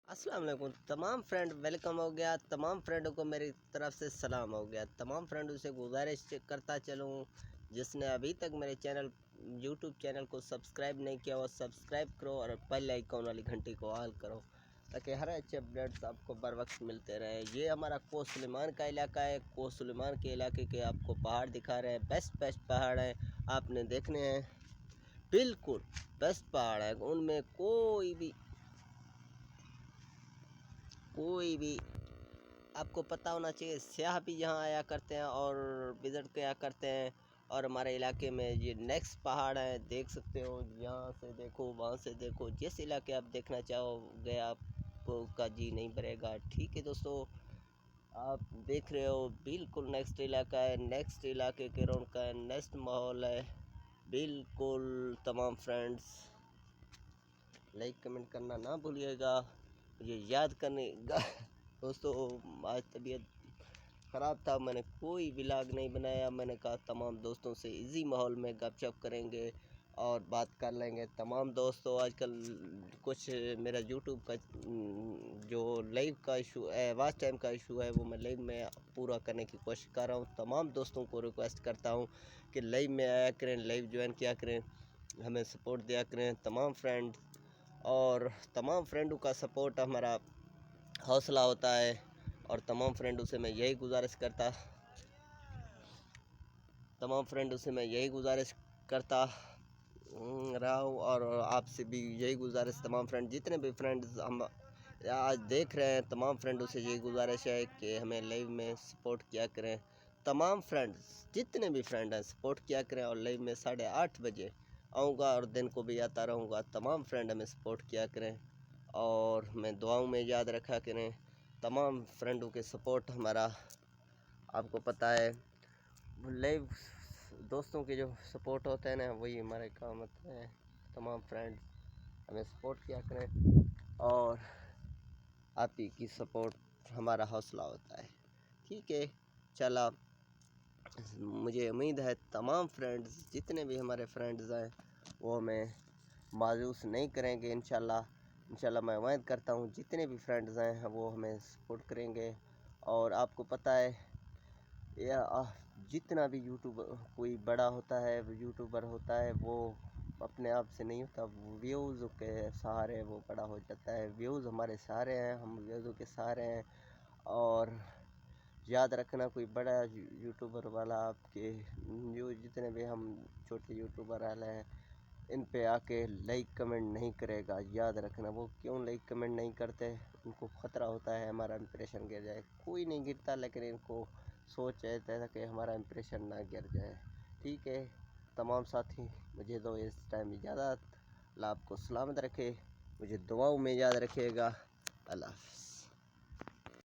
अस्सलाम वालेकुम तमाम फ्रेंड, वेलकम हो गया। तमाम फ्रेंडों को मेरी तरफ से सलाम हो गया। तमाम फ्रेंडों से गुजारिश करता चलूँ, जिसने अभी तक मेरे चैनल यूट्यूब चैनल को सब्सक्राइब नहीं किया वो सब्सक्राइब करो और बेल आइकॉन वाली घंटी को ऑल करो, ताकि हर अच्छे अपडेट्स आपको बर वक्त मिलते रहे। ये हमारा कोह सुलेमान का इलाका है। कोह सुलेमान के इलाके के आपको पहाड़ दिखा रहे हैं। बेस्ट पहाड़ हैं, आपने देखने हैं। बिल्कुल बेस्ट पहाड़ है, उनमें कोई भी आपको पता होना चाहिए। सयाह भी यहाँ आया करते हैं और विज़िट किया करते हैं। और हमारे इलाके में ये नेक्स्ट पहाड़ है, देख सकते हो। यहाँ से देखो, वहाँ से देखो, जिस इलाके आप देखना चाहोगे आपको का जी नहीं भरेगा। ठीक है दोस्तों, आप देख रहे हो बिल्कुल नेक्स्ट इलाका है। नेक्स्ट इलाके के रौनक है, नेक्स्ट माहौल है बिल्कुल। तमाम फ्रेंड्स लाइक कमेंट करना ना भूलिएगा, मुझे याद करने दोस्तों आज तबीयत ख़राब था, मैंने कोई व्लॉग नहीं बनाया। मैंने कहा तमाम दोस्तों से इजी माहौल में गपशप करेंगे और बात कर लेंगे। तमाम दोस्तों आजकल कुछ मेरा यूट्यूब का जो लाइव का इशू है, वॉच टाइम का इशू है, वो मैं लाइव में पूरा करने की कोशिश कर रहा हूँ। तमाम दोस्तों को रिक्वेस्ट करता हूँ कि लाइव में आया करें, लाइव ज्वाइन किया करें, हमें सपोर्ट दिया करें तमाम फ्रेंड। और तमाम फ्रेंडों का सपोर्ट हमारा हौसला होता है। और तमाम फ्रेंडों से मैं यही गुजारिश करता रहा हूँ और आपसे भी यही गुजारिश, तमाम फ्रेंड जितने भी फ्रेंड्स हम आज देख रहे हैं, तमाम फ्रेंडों से यही गुजारिश है कि हमें लाइव में सपोर्ट किया करें। तमाम फ्रेंड्स जितने भी फ्रेंड हैं सपोर्ट किया करें। और लाइव में 8:30 बजे आऊँगा और दिन को भी आता रहूँगा। तमाम फ्रेंड हमें सपोर्ट किया करें और मैं दुआओं में याद रखा करें। तमाम फ्रेंडों के सपोर्ट हमारा आपको पता है, लाइव दोस्तों के जो सपोर्ट होते हैं ना, वही हमारे काम होते हैं। तमाम फ्रेंड्स हमें सपोर्ट किया करें और आप ही की सपोर्ट हमारा हौसला होता है। ठीक है, चला, मुझे उम्मीद है तमाम फ्रेंड्स जितने भी हमारे फ्रेंड्स हैं वो हमें मायूस नहीं करेंगे। इंशाल्लाह मैं उम्मीद करता हूँ जितने भी फ्रेंड्स हैं वो हमें सपोर्ट करेंगे। और आपको पता है जितना भी कोई बड़ा होता है, यूट्यूबर होता है, वो अपने आप से नहीं होता, व्यूज़ के सहारे वो बड़ा हो जाता है। व्यूज़ हमारे सहारे हैं, हम व्यूज़ों के सहारे हैं। और याद रखना, कोई बड़ा यूट्यूबर वाला आपके जितने भी हम छोटे यूट्यूबर वाले हैं, इन पे आके लाइक कमेंट नहीं करेगा। याद रखना, वो क्यों लाइक कमेंट नहीं करते, उनको ख़तरा होता है हमारा इंप्रेशन गिर जाए। कोई नहीं गिरता, लेकिन इनको सोच रहता है कि हमारा इंप्रेशन ना गिर जाए। ठीक है, तमाम साथी मुझे दो इस टाइम इजाज़त। अल्लाह आपको सलामत रखे, मुझे दुआओं में याद रखिएगा। अल्लाह हाफ़िज़।